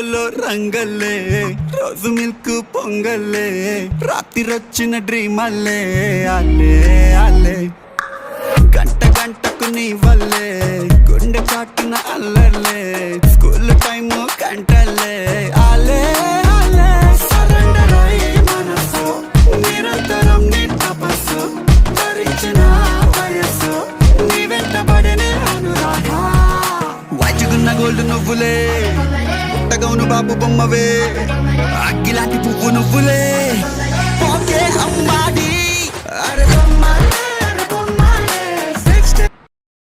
polo రంగల్లే రోజు milk పొంగల్లే రాత్రిరొచ్చిన dream అల్లే అల్లే అల్లే గంట గంటకు నీ వల్లే గుండె చాటున అల్లర్లే స్కూల్ టైము గంటలే ఆలే ఆలే సరెండర్ అయ్యి మనసు నిరంతరం నీ తపస్సు ధరించిన వయస్సు నీ వెంటబడనే అనురాగ వాచుకున్న గోల్డ్ నువ్వులే పుట్టగౌను బాబు బొమ్మవే అగ్గిలాంటి పువ్వు నువ్వులే పోకే అమ్మాడి